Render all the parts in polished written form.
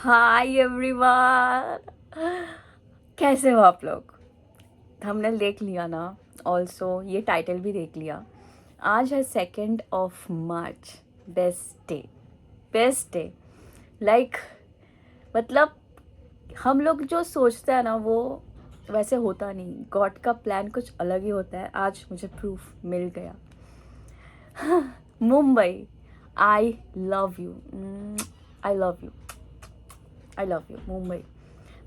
Hi everyone, कैसे हो आप लोग। थंबनेल देख लिया ना। ऑल्सो ये टाइटल भी देख लिया। आज है 2 March. Best day, best day. Like मतलब हम लोग जो सोचते हैं ना वो वैसे होता नहीं। गॉड का प्लान कुछ अलग ही होता है। आज मुझे प्रूफ मिल गया। Mumbai, I love you, I love you, I love you Mumbai.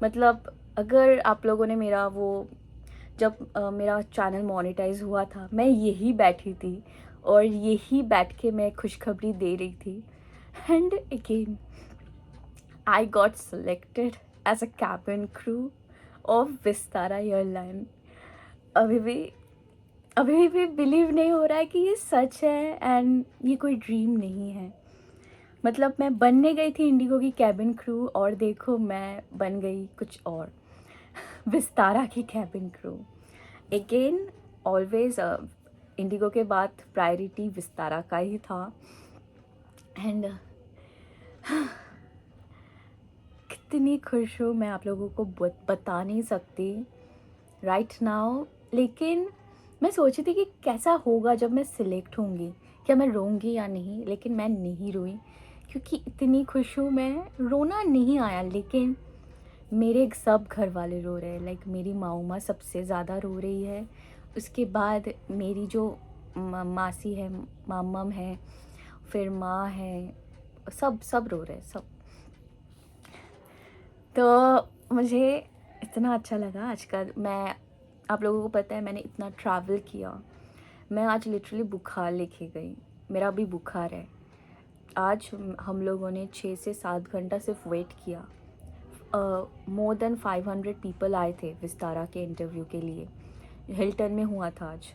मतलब अगर आप लोगों ने मेरा वो जब मेरा चैनल मोनेटाइज हुआ था, मैं यही बैठी थी और यही बैठ के मैं खुशखबरी दे रही थी। And again I got selected as a cabin crew of Vistara airline. अभी भी अभी भी बिलीव नहीं हो रहा है कि ये सच है एंड ये कोई ड्रीम नहीं है। मतलब मैं बनने गई थी इंडिगो की कैबिन क्रू और देखो मैं बन गई कुछ और। विस्तारा की cabin crew. Again always Indigo के बाद प्रायोरिटी विस्तारा का ही था। एंड कितनी खुश हूँ मैं आप लोगों को बता नहीं सकती राइट नाउ। लेकिन मैं सोची थी कि कैसा होगा जब मैं सिलेक्ट होंगी, क्या मैं रोऊंगी या नहीं। लेकिन मैं नहीं रोई क्योंकि इतनी खुश हूँ मैं। रोना नहीं आया लेकिन मेरे सब घर वाले रो रहे हैं। लाइक मेरी माऊमा सबसे ज़्यादा रो रही है। उसके बाद मेरी जो मासी है, मामम है, फिर माँ है, सब सब रो रहे हैं सब। तो मुझे इतना अच्छा लगा आज का। मैं आप लोगों को पता है मैंने इतना ट्रैवल किया। मैं आज लिटरली बुखार लेके गई। मेरा भी बुखार है। आज हम लोगों ने 6 से 7 घंटा सिर्फ वेट किया। मोर देन 500 पीपल आए थे विस्तारा के इंटरव्यू के लिए। हिल्टन में हुआ था आज।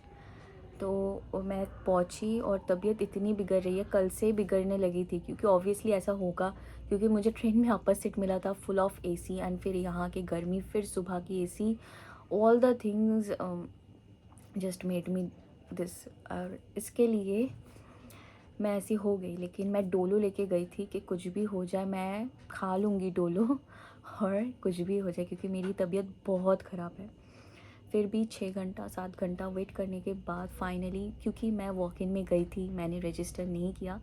तो मैं पहुंची और तबीयत इतनी बिगड़ रही है, कल से बिगड़ने लगी थी क्योंकि ऑब्वियसली ऐसा होगा क्योंकि मुझे ट्रेन में अपर सीट मिला था फुल ऑफ एसी एंड फिर यहाँ की गर्मी, फिर सुबह की AC, all the things just made me this. और इसके लिए मैं ऐसी हो गई। लेकिन मैं डोलो लेके गई थी कि कुछ भी हो जाए मैं खा लूँगी डोलो और कुछ भी हो जाए क्योंकि मेरी तबीयत बहुत ख़राब है। फिर भी 6 घंटा 7 घंटा वेट करने के बाद फाइनली, क्योंकि मैं वॉक इन में गई थी, मैंने रजिस्टर नहीं किया,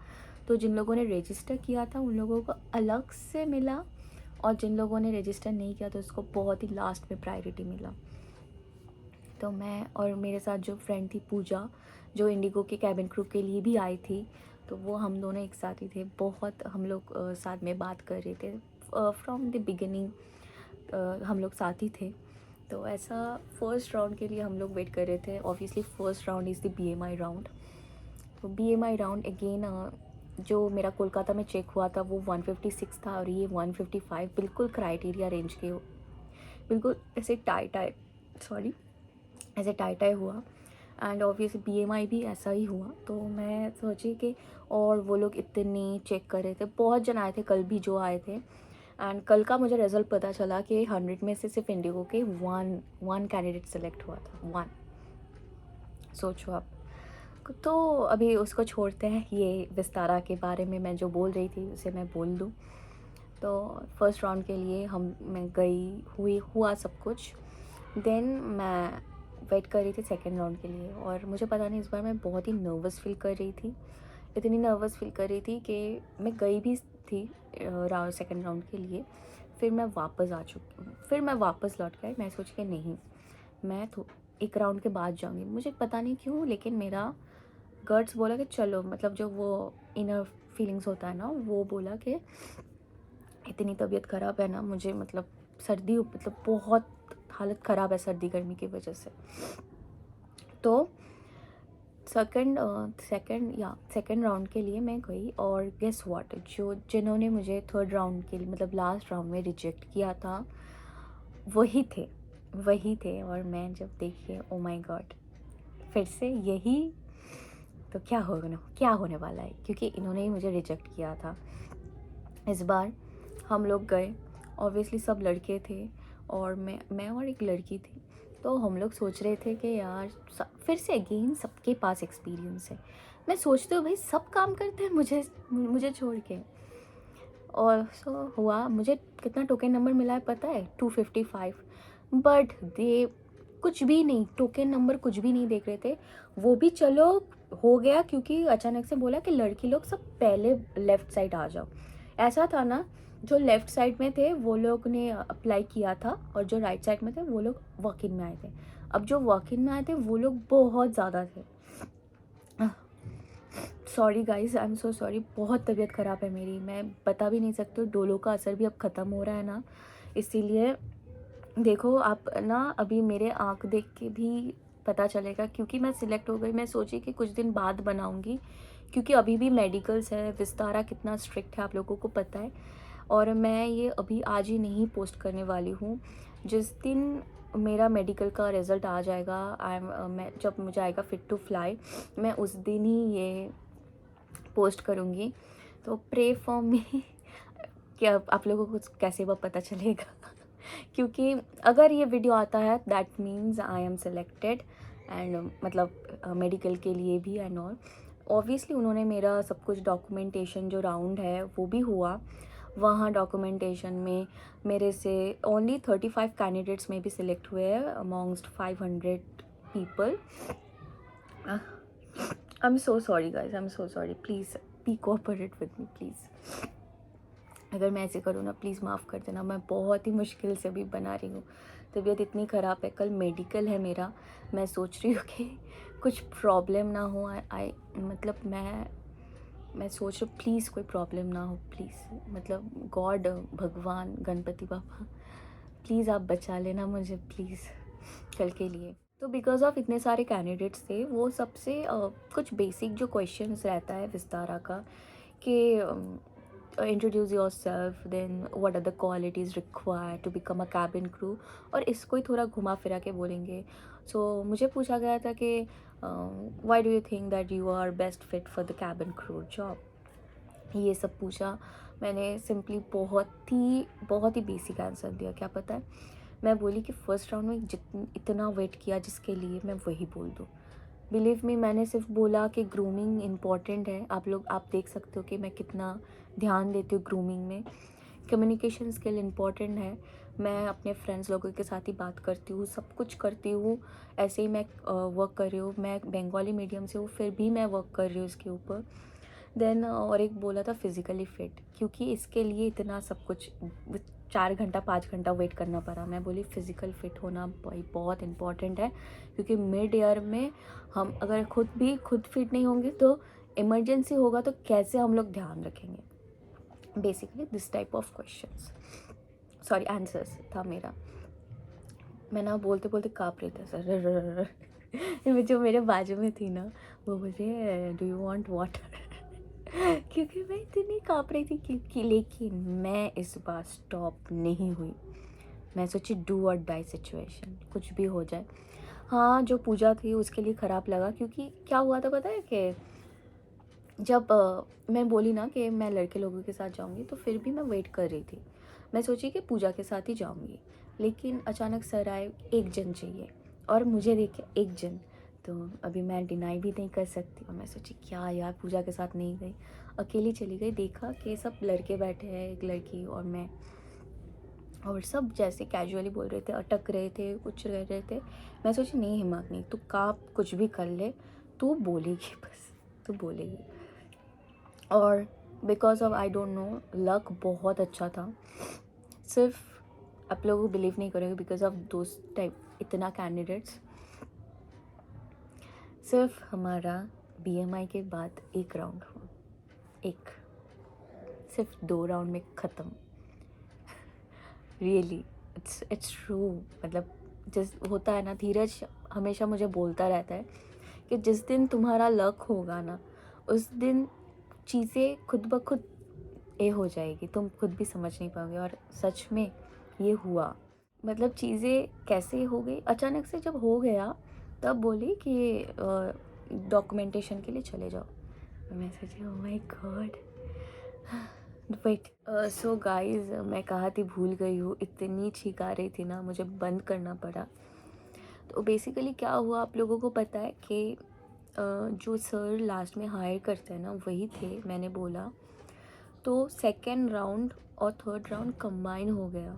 तो जिन लोगों ने रजिस्टर किया था उन लोगों को अलग से मिला और जिन लोगों ने रजिस्टर नहीं किया तो उसको बहुत ही लास्ट में प्रायोरिटी मिला। तो मैं और मेरे साथ जो फ्रेंड थी पूजा, जो इंडिगो के कैबिन क्रू के लिए भी आई थी, तो वो हम दोनों एक साथ ही थे। बहुत हम लोग साथ में बात कर रहे थे फ्रॉम द बिगिनिंग। हम लोग साथ ही थे। तो ऐसा फर्स्ट राउंड के लिए हम लोग वेट कर रहे थे। Obviously first round is the BMI round. तो बीएमआई राउंड अगेन जो मेरा कोलकाता में चेक हुआ था वो 156 था और ये 155, बिल्कुल क्राइटेरिया रेंज के हो। बिल्कुल ऐसे टाई टाई, सॉरी, ऐसे टाई टाई हुआ। एंड ऑब्वियसली बीएमआई भी ऐसा ही हुआ। तो मैं सोची कि और वो लोग इतने चेक कर रहे थे, बहुत जन आए थे कल भी जो आए थे। एंड कल का मुझे रिजल्ट पता चला कि 100 में से सिर्फ इंडिगो के वन कैंडिडेट सेलेक्ट हुआ था, वन। सोचो आप। तो अभी उसको छोड़ते हैं। ये विस्तारा के बारे में मैं जो बोल रही थी उसे मैं बोल दूँ। तो फर्स्ट राउंड के लिए मैं गई हुई, हुआ सब कुछ। देन मैं वेट कर रही थी सेकेंड राउंड के लिए और मुझे पता नहीं इस बार मैं बहुत ही नर्वस फील कर रही थी। इतनी नर्वस फील कर रही थी कि मैं गई भी थी सेकेंड राउंड के लिए। फिर मैं वापस आ चुकी हूँ, फिर मैं वापस लौट गई। मैं सोच के नहीं, मैं तो एक राउंड के बाद जाऊँगी। मुझे पता नहीं क्यों लेकिन मेरा गट्स बोला कि चलो, मतलब जो वो इनर फीलिंग्स होता है ना वो बोला कि इतनी तबीयत ख़राब है ना मुझे, मतलब सर्दी, मतलब बहुत हालत ख़राब है सर्दी गर्मी की वजह से। तो सेकंड राउंड के लिए मैं गई और गेस व्हाट, जो जिन्होंने मुझे थर्ड राउंड के लिए, मतलब लास्ट राउंड में रिजेक्ट किया था, वही थे, वही थे। और मैं जब देखिए, ओ माय गॉड, फिर से यही। तो क्या होने वाला है, क्योंकि इन्होंने ही मुझे रिजेक्ट किया था। इस बार हम लोग गए, ऑब्वियसली सब लड़के थे और मैं और एक लड़की थी। तो हम लोग सोच रहे थे कि यार फिर से अगेन सबके पास एक्सपीरियंस है। मैं सोचती हूँ भाई सब काम करते हैं मुझे मुझे छोड़ के। और सो हुआ, मुझे कितना टोकन नंबर मिला है पता है? 255। बट दे कुछ भी नहीं, टोकन नंबर कुछ भी नहीं देख रहे थे। वो भी चलो हो गया, क्योंकि अचानक से बोला कि लड़की लोग सब पहले लेफ़्ट साइड आ जाओ। ऐसा था ना, जो लेफ़्ट साइड में थे वो लोग ने अप्लाई किया था, और जो राइट साइड में थे वो लोग वॉक इन में आए थे। अब जो वॉक इन में आए थे वो लोग बहुत ज़्यादा थे। Sorry guys, I am so sorry, बहुत तबीयत ख़राब है मेरी, मैं बता भी नहीं सकती हूँ। डोलो का असर भी अब ख़त्म हो रहा है ना, इसीलिए देखो आप ना, अभी मेरे आँख देख के भी पता चलेगा, क्योंकि मैं सिलेक्ट हो गई। मैं सोची कि कुछ दिन बाद बनाऊँगी, क्योंकि अभी भी मेडिकल्स है, विस्तारा कितना स्ट्रिक्ट है आप लोगों को पता है। और मैं ये अभी आज ही नहीं पोस्ट करने वाली हूँ। जिस दिन मेरा मेडिकल का रिज़ल्ट आ जाएगा, मैं जब मुझे आएगा फिट टू फ्लाई, मैं उस दिन ही ये पोस्ट करूँगी। तो प्रे फॉर मी कि अब आप लोगों को कैसे वो पता चलेगा क्योंकि अगर ये वीडियो आता है that means I am selected, and मतलब मेडिकल के लिए भी एंड ऑल। ऑब्वियसली उन्होंने मेरा सब कुछ डॉक्यूमेंटेशन जो राउंड है वो भी हुआ। वहाँ डॉक्यूमेंटेशन में मेरे से ओनली 35 कैंडिडेट्स में भी सिलेक्ट हुए हैं amongst 500 people. I am so sorry guys, I am so sorry, please be cooperate with me please. अगर मैं ऐसे करूँ ना, प्लीज़ माफ़ कर देना, मैं बहुत ही मुश्किल से अभी बना रही हूँ। तबीयत इतनी ख़राब है, कल मेडिकल है मेरा। मैं सोच रही हूँ कि कुछ प्रॉब्लम ना हो। आई मतलब मैं सोच रही हूँ प्लीज़ कोई प्रॉब्लम ना हो, प्लीज़ मतलब गॉड, भगवान, गणपति बाबा, प्लीज़ आप बचा लेना मुझे प्लीज़ कल के लिए। तो बिकॉज़ ऑफ इतने सारे कैंडिडेट्स थे, वो सबसे कुछ बेसिक जो क्वेश्चंस रहता है विस्तारा का, कि introduce yourself, then what are the qualities required to become a cabin crew, और इसको ही थोड़ा घुमा फिरा के बोलेंगे। सो मुझे पूछा गया था कि why do you think that you are best fit for the cabin crew job, ये सब पूछा। मैंने सिंपली बहुत ही बेसिक आंसर दिया। क्या पता है, मैं बोली कि फर्स्ट राउंड में इतना वेट किया जिसके लिए मैं वही बोल दूँ। बिलीव मी, मैंने सिर्फ बोला कि ग्रूमिंग इम्पॉर्टेंट है। आप देख सकते हो कि मैं कितना ध्यान देती हूँ ग्रूमिंग में। कम्युनिकेशन स्किल इम्पॉर्टेंट है। मैं अपने फ्रेंड्स लोगों के साथ ही बात करती हूँ, सब कुछ करती हूँ। ऐसे ही मैं वर्क कर रही हूँ। मैं बंगाली मीडियम से हूँ, फिर भी मैं वर्क कर रही हूँ इसके ऊपर। देन और एक बोला था फिज़िकली फ़िट, क्योंकि इसके लिए इतना सब कुछ 4 घंटा 5 घंटा वेट करना पड़ा। मैं बोली फ़िज़िकल फ़िट होना भाई बहुत इम्पॉर्टेंट है, क्योंकि मिड ईयर में हम अगर खुद फिट नहीं होंगे तो इमरजेंसी होगा तो कैसे हम लोग ध्यान रखेंगे। Basically this type of questions, sorry answers था मेरा। मैं ना बोलते बोलते काँप रही थी सर जो मेरे बाजू में थी ना, वो बोले डू यू वांट वाटर क्योंकि मैं इतनी काँप रही थी, क्योंकि लेकिन मैं इस बार स्टॉप नहीं हुई। मैं सोची डू और डाई सिचुएशन, कुछ भी हो जाए। हाँ, जो पूजा थी उसके लिए ख़राब लगा, क्योंकि क्या हुआ था पता है कि जब मैं बोली ना कि मैं लड़के लोगों के साथ जाऊंगी, तो फिर भी मैं वेट कर रही थी। मैं सोची कि पूजा के साथ ही जाऊंगी, लेकिन अचानक सर आए, एक जन चाहिए, और मुझे देखे एक जन। तो अभी मैं डिनाई भी नहीं कर सकती, और मैं सोची क्या यार, पूजा के साथ नहीं गई, अकेली चली गई। देखा कि सब लड़के बैठे हैं, एक लड़की और मैं, और सब जैसे कैजुअली बोल रहे थे, अटक रहे थे, कुछ रह रहे थे। मैं सोची नहीं हिम्मत नहीं, तू काँप कुछ भी कर ले, तू बोलेगी बस, तू बोलेगी। और because of I don't know, luck बहुत अच्छा था। सिर्फ आप लोग बिलीव नहीं करोगे, बिकॉज ऑफ दोस्त टाइप इतना कैंडिडेट्स, सिर्फ हमारा बीएमआई के बाद एक राउंड हुआ, एक, सिर्फ 2 राउंड में ख़त्म। Really, it's true. मतलब जिस होता है ना, धीरज हमेशा मुझे बोलता रहता है कि जिस दिन तुम्हारा लक होगा ना, उस दिन चीज़ें खुद ब खुद ये हो जाएगी, तुम खुद भी समझ नहीं पाओगे। और सच में ये हुआ। मतलब चीज़ें कैसे हो गई अचानक से, जब हो गया तब बोली कि डॉक्यूमेंटेशन के लिए चले जाओ। मैं सोची oh my God, wait. So guys, मैं कहाँ थी भूल गई हूँ, इतनी छींक आ रही थी ना, मुझे बंद करना पड़ा। तो बेसिकली क्या हुआ, आप लोगों को पता है कि जो सर लास्ट में हायर करते हैं ना, वही थे। मैंने बोला तो सेकेंड राउंड और थर्ड राउंड कंबाइन हो गया।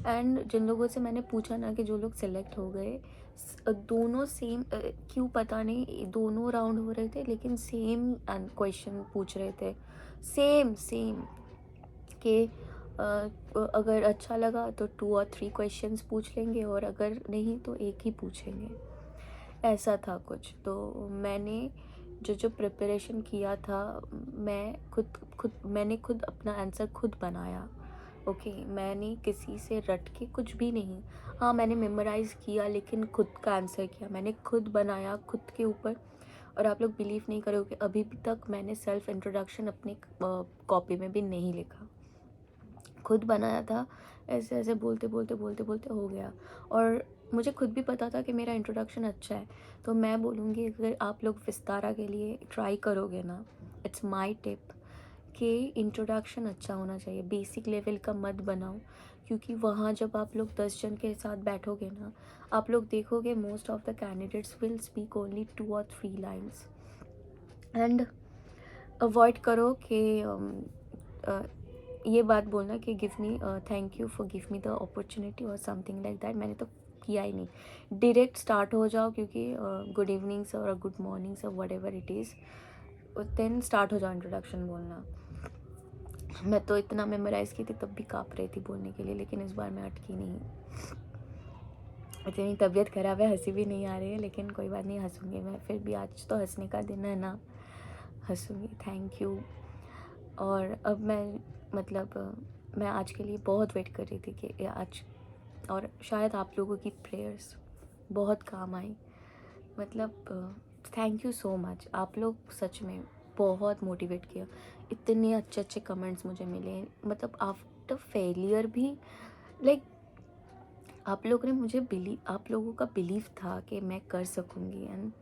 एंड जिन लोगों से मैंने पूछा ना कि जो लोग सेलेक्ट हो गए, दोनों सेम, क्यों पता नहीं, दोनों राउंड हो रहे थे लेकिन सेम क्वेश्चन पूछ रहे थे, सेम सेम कि अगर अच्छा लगा तो 2 और 3 क्वेश्चंस पूछ लेंगे और अगर नहीं तो एक ही पूछेंगे, ऐसा था कुछ। तो मैंने जो प्रिपरेशन किया था, मैंने खुद अपना आंसर खुद बनाया। ओके, मैंने किसी से रट के कुछ भी नहीं, हाँ मैंने मेमोराइज़ किया लेकिन खुद का आंसर किया, मैंने खुद बनाया खुद के ऊपर। और आप लोग बिलीव नहीं करोगे, अभी भी तक मैंने सेल्फ इंट्रोडक्शन अपनी कॉपी में भी नहीं लिखा, खुद बनाया था। ऐसे ऐसे बोलते बोलते बोलते बोलते हो गया। और मुझे खुद भी पता था कि मेरा इंट्रोडक्शन अच्छा है। तो मैं बोलूँगी, अगर आप लोग विस्तारा के लिए ट्राई करोगे ना, इट्स माय टिप कि इंट्रोडक्शन अच्छा होना चाहिए, बेसिक लेवल का मत बनाओ। क्योंकि वहाँ जब आप लोग 10 जन के साथ बैठोगे ना, आप लोग देखोगे most of the candidates will speak only 2 और 3 लाइन्स। एंड अवॉइड करो कि ये बात बोलना कि give me, thank you for give me the opportunity और समथिंग लाइक दैट। मैंने तो किया ही नहीं, डायरेक्ट स्टार्ट हो जाओ। क्योंकि गुड इवनिंग सर और good morning sir, whatever it is, then start हो जाओ इंट्रोडक्शन बोलना। मैं तो इतना मेमोराइज़ की थी तब भी काँप रही थी बोलने के लिए, लेकिन इस बार मैं अटकी नहीं। इतनी तबीयत ख़राब है, हंसी भी नहीं आ रही है, लेकिन कोई बात नहीं, हंसूँगी मैं फिर भी। आज तो हंसने का दिन है ना, हंसूँगी। Thank you. और अब मैं मैं आज के लिए बहुत वेट कर रही थी कि आज, और शायद आप लोगों की प्रेयर्स बहुत काम आई। थैंक यू सो मच, आप लोग सच में बहुत मोटिवेट किया। इतने अच्छे अच्छे कमेंट्स मुझे मिले, आफ्टर फेलियर भी, लाइक आप लोगों का बिलीव था कि मैं कर सकूँगी। And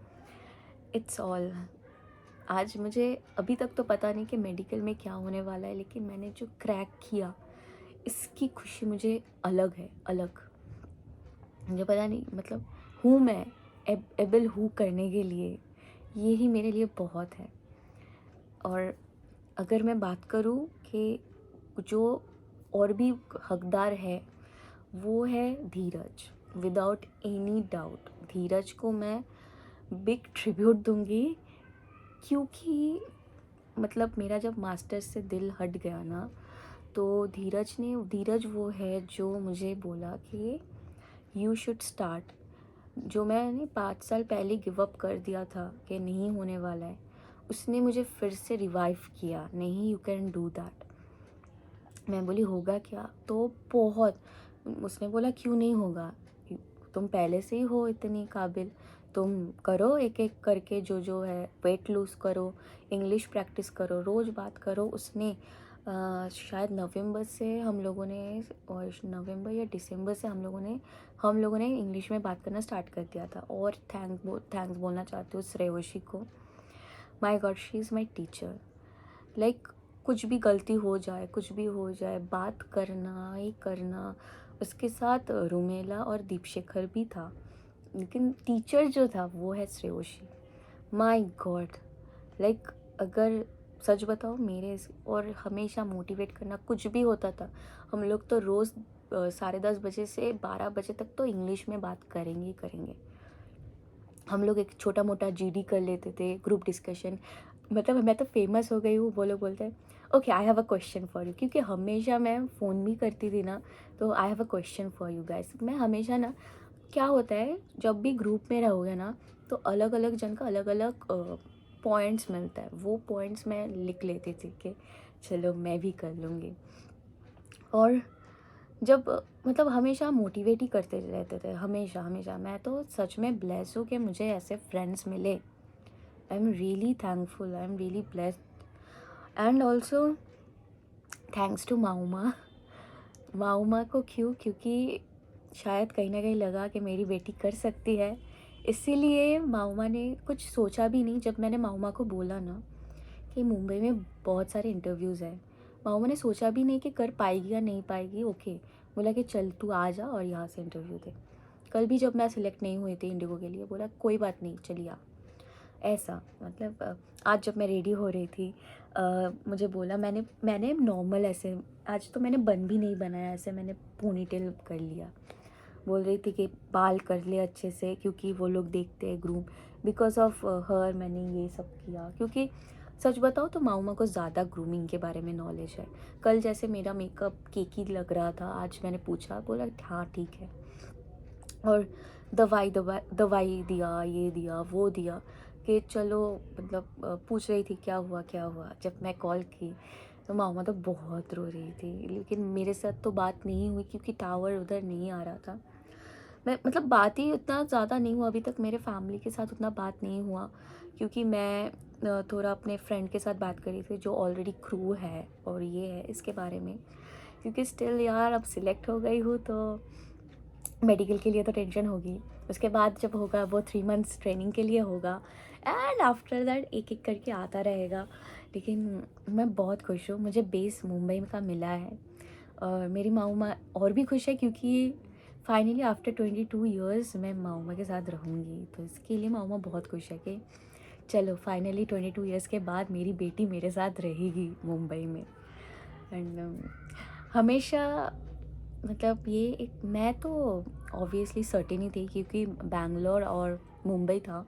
it's all. आज मुझे अभी तक तो पता नहीं कि मेडिकल में क्या होने वाला है, लेकिन मैंने जो क्रैक किया इसकी खुशी मुझे अलग है, अलग। मुझे पता नहीं, हूँ मैं एबल हूँ करने के लिए, ये ही मेरे लिए बहुत है। और अगर मैं बात करूँ कि जो और भी हकदार है, वो है धीरज। विदाउट एनी डाउट धीरज को मैं बिग ट्रिब्यूट दूंगी। क्योंकि मेरा जब मास्टर्स से दिल हट गया ना, तो धीरज वो है जो मुझे बोला कि यू शुड स्टार्ट। जो मैंने 5 साल पहले गिव अप कर दिया था कि नहीं होने वाला है, उसने मुझे फिर से रिवाइव किया, नहीं यू कैन डू दैट। मैं बोली होगा क्या, तो बहुत, उसने बोला क्यों नहीं होगा, तुम पहले से ही हो इतनी काबिल, तुम करो एक एक करके, जो जो है वेट लूज़ करो, इंग्लिश प्रैक्टिस करो, रोज़ बात करो। उसने शायद नवंबर से हम लोगों ने, और नवंबर या दिसंबर से हम लोगों ने इंग्लिश में बात करना स्टार्ट कर दिया था। और थैंक्स बोलना चाहती हूँ श्रेयोशी को। My God, she is my teacher. Like कुछ भी गलती हो जाए, कुछ भी हो जाए, बात करना ही करना। उसके साथ रुमेला और दीपशेखर भी था, लेकिन टीचर जो था वो है श्रेयोशी। माय गॉड, लाइक अगर सच बताओ, और हमेशा मोटिवेट करना, कुछ भी होता था, हम लोग तो रोज़ 10:30 बजे से 12 बजे तक तो इंग्लिश में बात करेंगे ही करेंगे। हम लोग एक छोटा मोटा जीडी कर लेते थे, ग्रुप डिस्कशन। मैं तो फेमस हो गई हूँ, वो लोग बोलते हैं okay I have a question for you. क्योंकि हमेशा मैं फ़ोन भी करती थी ना, तो I have a question for you guys. मैं हमेशा ना, क्या होता है जब भी ग्रुप में रहोगे ना, तो अलग अलग जन का अलग अलग पॉइंट्स मिलता है, वो पॉइंट्स मैं लिख लेती थी कि चलो मैं भी कर लूँगी। और जब हमेशा मोटिवेट ही करते रहते थे, हमेशा हमेशा। मैं तो सच में ब्लेस हूँ कि मुझे ऐसे फ्रेंड्स मिले। I am really thankful, I am really blessed. And also thanks to Mauma को। क्योंकि शायद कहीं ना कहीं लगा कि मेरी बेटी कर सकती है, इसीलिए माऊमा ने कुछ सोचा भी नहीं। जब मैंने माऊमा को बोला ना कि मुंबई में बहुत सारे इंटरव्यूज़ हैं, माऊमा ने सोचा भी नहीं कि कर पाएगी या नहीं पाएगी। ओके, बोला कि चल तू आ जा और यहाँ से इंटरव्यू दे। कल भी जब मैं सिलेक्ट नहीं हुई थी इंडिगो के लिए, बोला कोई बात नहीं चलिए आ। ऐसा मतलब आज जब मैं रेडी हो रही थी मुझे बोला, मैंने मैंने नॉर्मल ऐसे, आज तो मैंने बन भी नहीं बनाया, ऐसे मैंने पोनीटेल कर लिया। बोल रही थी कि बाल कर ले अच्छे से क्योंकि वो लोग देखते हैं ग्रूम, बिकॉज ऑफ हर मैंने ये सब किया। क्योंकि सच बताओ तो माऊमा को ज़्यादा ग्रूमिंग के बारे में नॉलेज है। कल जैसे मेरा मेकअप केकी लग रहा था, आज मैंने पूछा, बोला हाँ ठीक है। और दवाई दिया, ये दिया वो दिया, कि चलो मतलब पूछ रही थी क्या हुआ क्या हुआ। जब मैं कॉल की तो मामा तो बहुत रो रही थी, लेकिन मेरे साथ तो बात नहीं हुई क्योंकि टावर उधर नहीं आ रहा था। मैं मतलब बात ही उतना ज़्यादा नहीं हुआ अभी तक, मेरे फैमिली के साथ उतना बात नहीं हुआ क्योंकि मैं थोड़ा अपने फ्रेंड के साथ बात करी थी जो ऑलरेडी क्रू है और ये है इसके बारे में। क्योंकि स्टिल यार अब सिलेक्ट हो गई हूँ तो मेडिकल के लिए तो टेंशन होगी। उसके बाद जब होगा वो 3 मंथ्स ट्रेनिंग के लिए होगा, एंड आफ्टर दैट एक एक करके आता रहेगा। लेकिन मैं बहुत खुश हूँ, मुझे बेस मुंबई का मिला है और मेरी माऊमा और भी खुश है क्योंकि फाइनली आफ्टर 22 ईयर्स मैं माऊमा के साथ रहूँगी। तो इसके लिए माऊमा बहुत खुश है कि चलो फाइनली 22 ईयर्स के बाद मेरी बेटी मेरे साथ रहेगी मुंबई में। एंड हमेशा मतलब ये एक, मैं तो ऑब्वियसली सर्टेन ही थी क्योंकि बैंगलोर और मुंबई था।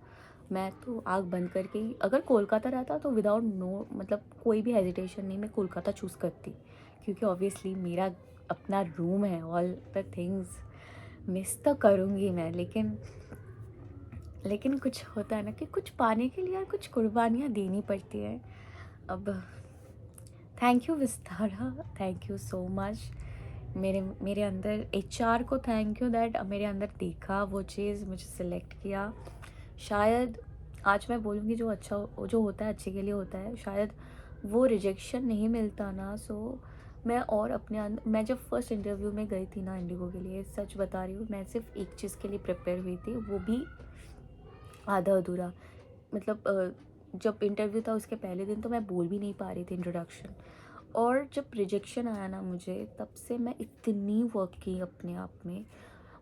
मैं तो आँख बंद करके ही, अगर कोलकाता रहता तो विदाउट नो मतलब कोई भी हेजिटेशन नहीं, मैं कोलकाता चूज़ करती क्योंकि ऑब्वियसली मेरा अपना रूम है, ऑल द थिंग्स मिस तो करूँगी मैं। लेकिन कुछ होता है ना कि कुछ पाने के लिए कुछ कुर्बानियाँ देनी पड़ती है। अब thank you Vistara, thank you so much. मेरे मेरे अंदर एचआर को थैंक यू दैट मेरे अंदर देखा वो चीज़, मुझे सिलेक्ट किया। शायद आज मैं बोलूँगी जो अच्छा जो होता है अच्छे के लिए होता है, शायद वो रिजेक्शन नहीं मिलता ना। सो मैं और अपने अंदर, मैं जब फर्स्ट इंटरव्यू में गई थी ना इंडिगो के लिए, सच बता रही हूँ, मैं सिर्फ एक चीज़ के लिए प्रिपेयर हुई थी, वो भी आधा अधूरा। मतलब जब इंटरव्यू था उसके पहले दिन तो मैं बोल भी नहीं पा रही थी इंट्रोडक्शन। और जब रिजेक्शन आया ना मुझे, तब से मैं इतनी वर्क की अपने आप में।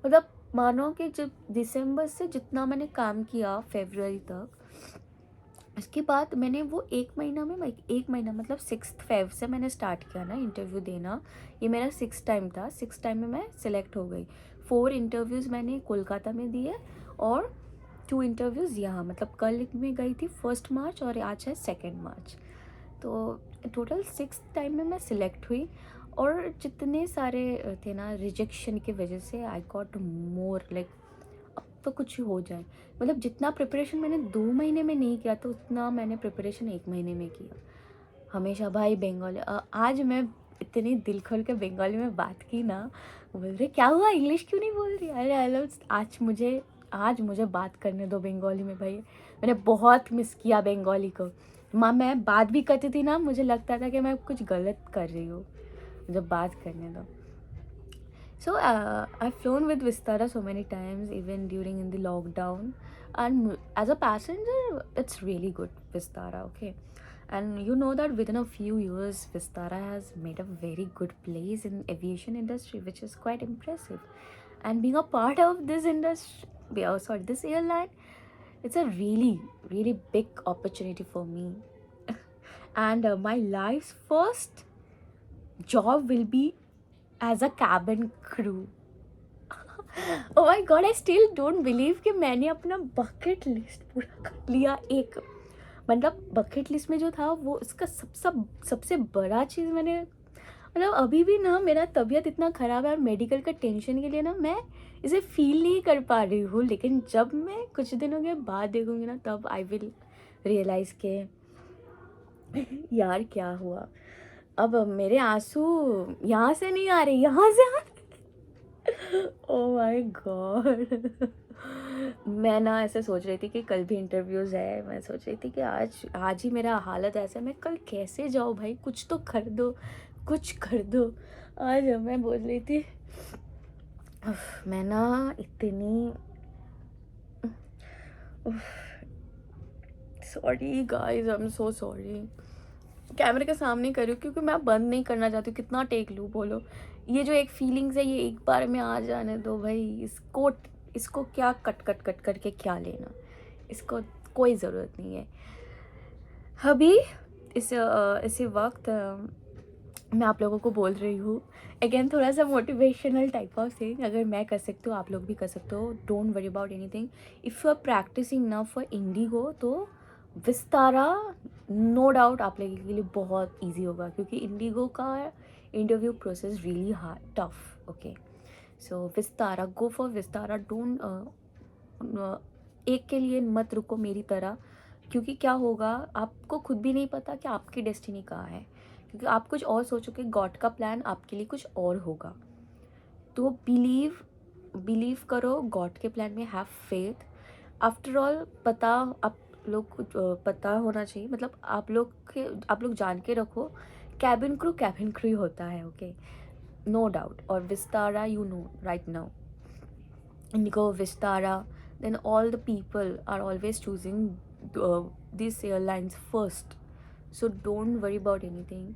मतलब मानो कि जब दिसंबर से जितना मैंने काम किया फरवरी तक, इसके बाद मैंने वो 1 महीना में, मैं 1 महीना मतलब 6 फेब से मैंने स्टार्ट किया ना इंटरव्यू देना। ये मेरा 6 टाइम था, 6 टाइम में मैं सिलेक्ट हो गई। 4 इंटरव्यूज़ मैंने कोलकाता में दिए और 2 इंटरव्यूज़ यहाँ, मतलब कल मैं गई थी 1 मार्च और आज है 2 मार्च। तो टोटल 6 टाइम में मैं सिलेक्ट हुई। और जितने सारे थे ना रिजेक्शन की वजह से, आई गॉट मोर लाइक अब तो कुछ हो जाए। मतलब जितना प्रिपरेशन मैंने 2 महीने में नहीं किया तो उतना मैंने प्रिपरेशन 1 महीने में किया। हमेशा भाई बंगाली, आज मैं इतनी दिल खोल के बंगाली में बात की ना, बोल रहे क्या हुआ इंग्लिश क्यों नहीं बोल रही। अरे हेलो, आज मुझे बात करने दो बंगाली में भाई। मैंने बहुत मिस किया बंगाली को। माँ मैं बात भी करती थी ना, मुझे लगता था कि मैं कुछ गलत कर रही हूँ, मुझे बात करने दो। So I've flown with Vistara so many times, even during in the lockdown. And as a passenger, it's really good Vistara, okay. And you know that within a few years, Vistara has made a very good place in aviation industry, which is quite impressive. And being a part of this industry, this airline, it's a really, really big opportunity for me. And my life's first job will be as a cabin crew. Oh my God, I still don't believe कि मैंने अपना bucket list पूरा कर लिया। एक मतलब bucket list में जो था वो इसका सबसे बड़ा चीज़ मैंने, मतलब अभी भी ना मेरा तबीयत इतना ख़राब है और मेडिकल का टेंशन के लिए ना मैं इसे फील नहीं कर पा रही हूँ। लेकिन जब मैं कुछ दिनों के बाद देखूँगी ना, तब आई विल रियलाइज़ के यार क्या हुआ। अब मेरे आंसू यहाँ से नहीं आ रहे, यहाँ से आ रहे। Oh my God. मैं ना ऐसे सोच रही थी कि कल भी इंटरव्यूज़ है, मैं सोच रही थी कि आज आज ही मेरा हालत ऐसा है, मैं कल कैसे जाऊँ भाई, कुछ तो कर दो, कुछ कर दो। आज मैं बोल रही थी मैं ना इतनी sorry guys, I am so sorry. कैमरे के सामने कर रही हूँ क्योंकि मैं बंद नहीं करना चाहती हूँ, कितना टेक लूँ बोलो। ये जो एक फीलिंग्स है ये एक बार में आ जाने दो भाई। इसको क्या कट करके क्या लेना, इसको कोई ज़रूरत नहीं है। अभी इसी वक्त मैं आप लोगों को बोल रही हूँ अगेन, थोड़ा सा मोटिवेशनल टाइप ऑफ थिंग, अगर मैं कर सकती हूँ आप लोग भी कर सकते हो। Don't worry about anything. If you are practising now for IndiGo तो विस्तारा नो डाउट आप लोगों के लिए बहुत इजी होगा, क्योंकि इंडिगो का interview process really hard tough. Okay, so Vistara, go for Vistara. Don't एक के लिए मत रुको मेरी तरह, क्योंकि क्या होगा आपको खुद भी नहीं पता कि आपकी डेस्टिनी कहाँ है, क्योंकि आप कुछ और सोचोगे, गॉड का प्लान आपके लिए कुछ और होगा। तो बिलीव करो गॉड के प्लान में, हैव फेथ। आफ्टर ऑल पता आप लोग कुछ पता होना चाहिए, मतलब आप लोग जान के रखो, कैबिन क्रू होता है। Okay, no doubt. और Vistara, you know right now, Indigo, Vistara, then all the people are always choosing these airlines first. So don't worry about anything.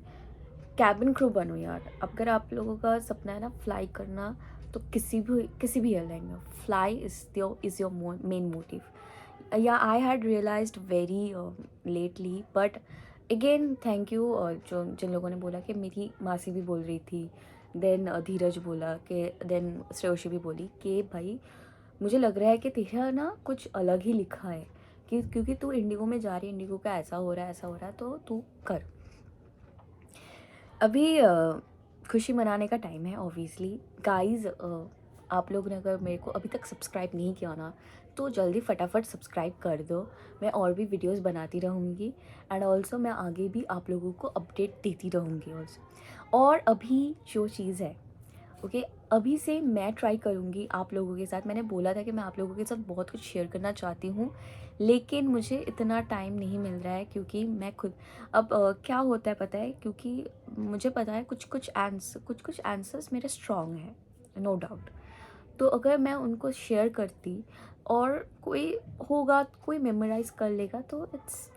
Cabin crew बनो यार। अगर आप लोगों का सपना है ना फ्लाई करना, तो किसी भी एयरलाइन में fly is your main motive. या I had realised very lately, but again thank you. और जो जिन लोगों ने बोला कि मेरी मासी भी बोल रही थी, देन धीरज बोला कि, देन श्रेयोशी भी बोली कि भाई मुझे लग रहा है कि तेरा ना कुछ अलग ही लिखा है, कि क्योंकि तू इंडिगो में जा रही है, इंडिगो का ऐसा हो रहा है, ऐसा हो रहा है, तो तू कर। अभी खुशी मनाने का टाइम है ऑब्वियसली गाइस। आप लोग ने अगर मेरे को अभी तक सब्सक्राइब नहीं किया ना, तो जल्दी फटाफट सब्सक्राइब कर दो। मैं और भी वीडियोस बनाती रहूँगी, एंड ऑल्सो मैं आगे भी आप लोगों को अपडेट देती रहूँगी ऑल्सो। और अभी जो चीज़ है, ओके, अभी से मैं ट्राई करूँगी आप लोगों के साथ। मैंने बोला था कि मैं आप लोगों के साथ बहुत कुछ शेयर करना चाहती हूँ, लेकिन मुझे इतना टाइम नहीं मिल रहा है, क्योंकि मैं खुद अब क्या होता है पता है, क्योंकि मुझे पता है कुछ कुछ आंसर्स मेरे स्ट्रॉन्ग हैं, नो डाउट। तो अगर मैं उनको शेयर करती और कोई होगा, कोई मेमोराइज कर लेगा, तो इट्स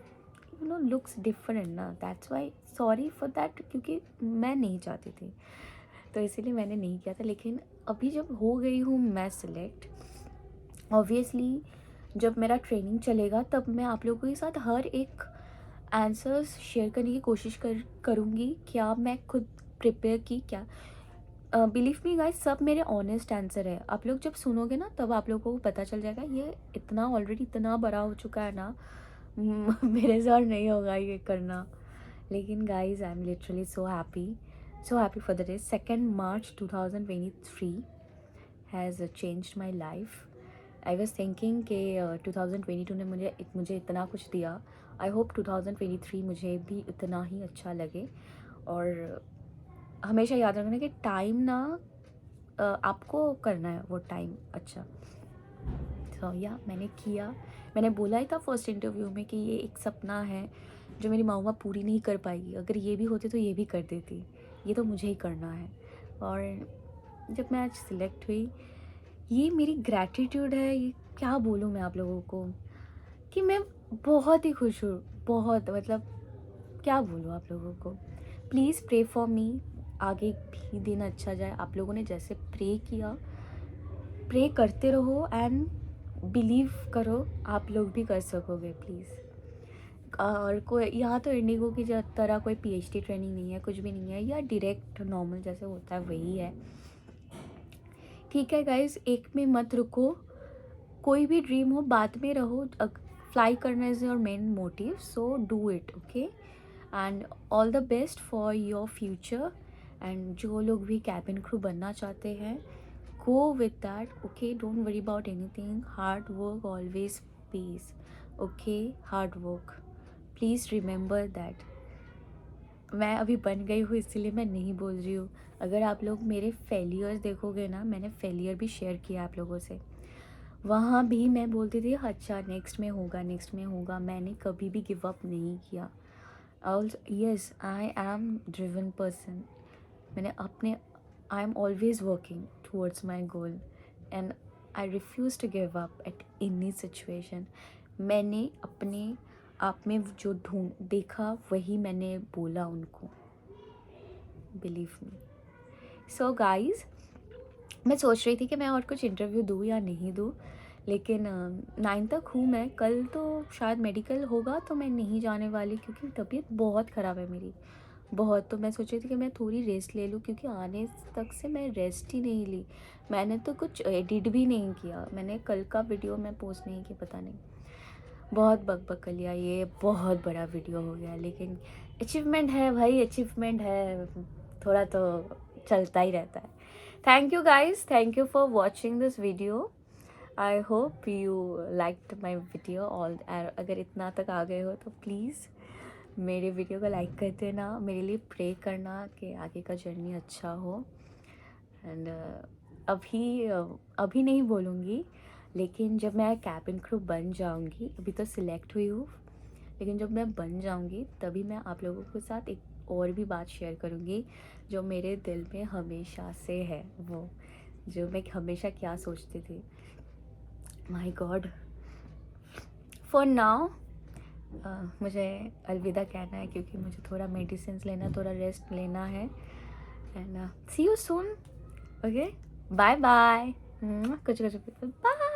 लुक्स डिफरेंट ना, that's why sorry for that, क्योंकि मैं नहीं चाहती थी, तो इसीलिए मैंने नहीं किया था। लेकिन अभी जब हो गई हूँ मैं सिलेक्ट, ऑब्वियसली जब मेरा ट्रेनिंग चलेगा तब मैं आप लोगों के साथ हर एक आंसर्स शेयर करने की कोशिश करूँगी। क्या मैं खुद प्रिपेयर की क्या, बिलीव मी गाइस, सब मेरे ऑनेस्ट आंसर है। आप लोग जब सुनोगे ना तब आप लोगों को पता चल जाएगा, ये इतना ऑलरेडी इतना बड़ा हो चुका है ना, मेरे से और नहीं होगा ये करना। लेकिन guys I am literally so happy for the day. 2nd March 2023 has changed my life. I was thinking कि 2022 ने मुझे इतना कुछ दिया, आई होप 2023 मुझे भी इतना ही अच्छा लगे। और हमेशा याद रखना कि टाइम ना आपको करना है वो टाइम अच्छा। तो या मैंने किया, मैंने बोला ही था फर्स्ट इंटरव्यू में कि ये एक सपना है जो मेरी माँ पूरी नहीं कर पाएगी, अगर ये भी होती तो ये भी कर देती, ये तो मुझे ही करना है। और जब मैं आज सिलेक्ट हुई, ये मेरी ग्रैटिट्यूड है, ये क्या बोलूँ मैं आप लोगों को, कि मैं बहुत ही खुश हूँ, बहुत, मतलब क्या बोलूँ आप लोगों को। प्लीज़ प्रे फॉर मी, आगे भी दिन अच्छा जाए। आप लोगों ने जैसे प्रे किया, प्रे करते रहो एंड बिलीव करो, आप लोग भी कर सकोगे प्लीज़। और कोई यहाँ तो इंडिगो की तरह कोई पीएचडी ट्रेनिंग नहीं है, कुछ भी नहीं है, या डायरेक्ट नॉर्मल जैसे होता है वही है। ठीक है गाइज, एक में मत रुको, कोई भी ड्रीम हो बाद में रहो, फ्लाई करना is your main motive, so do it. Okay, and all the best for your future. And जो लोग भी कैबिन क्रू बनना चाहते हैं, go with that. Okay, don't worry about anything. Hard work always pays. Okay, hard work, please remember that. मैं अभी बन गई हूँ इसीलिए मैं नहीं बोल रही हूँ। अगर आप लोग मेरे फेलियर्स देखोगे ना, मैंने फेलियर भी शेयर किया आप लोगों से, वहाँ भी मैं बोलती थी अच्छा नेक्स्ट में होगा, नेक्स्ट में होगा, मैंने कभी भी गिव अप नहीं किया। Also yes, I am driven person. मैंने अपने I am always working towards my goal and I refuse to give up at any situation. मैंने अपने आप में जो देखा वही मैंने बोला उनको, बिलीव मी। सो गाइज, मैं सोच रही थी कि मैं और कुछ इंटरव्यू दूँ या नहीं दूँ, लेकिन 9 तक हूँ मैं। कल तो शायद मेडिकल होगा तो मैं नहीं जाने वाली, क्योंकि तबीयत बहुत ख़राब है मेरी, बहुत। तो मैं सोच रही थी कि मैं थोड़ी रेस्ट ले लूँ, क्योंकि आने तक से मैं रेस्ट ही नहीं ली। मैंने तो कुछ एडिट भी नहीं किया, मैंने कल का वीडियो मैं पोस्ट नहीं किया, पता नहीं, बहुत बक कर लिया, ये बहुत बड़ा वीडियो हो गया। लेकिन अचीवमेंट है भाई, अचीवमेंट है, थोड़ा तो चलता ही रहता है। Thank you guys, thank you for watching this video. I hope you liked my video all. अगर इतना तक आ गए हो तो प्लीज़ मेरे वीडियो को लाइक कर देना, मेरे लिए प्रे करना कि आगे का जर्नी अच्छा हो। एंड अभी नहीं बोलूँगी, लेकिन जब मैं कैबिन क्रू बन जाऊँगी, अभी तो सिलेक्ट हुई हूँ, लेकिन जब मैं बन जाऊँगी तभी मैं आप लोगों के साथ एक और भी बात शेयर करूँगी जो मेरे दिल में हमेशा से है, वो जो मैं हमेशा क्या सोचती थी। माय गॉड, फॉर नाउ मुझे अलविदा कहना है, क्योंकि मुझे थोड़ा मेडिसिन लेना, थोड़ा रेस्ट लेना है। And see you soon, okay, bye bye, कुछ कुछ बाय।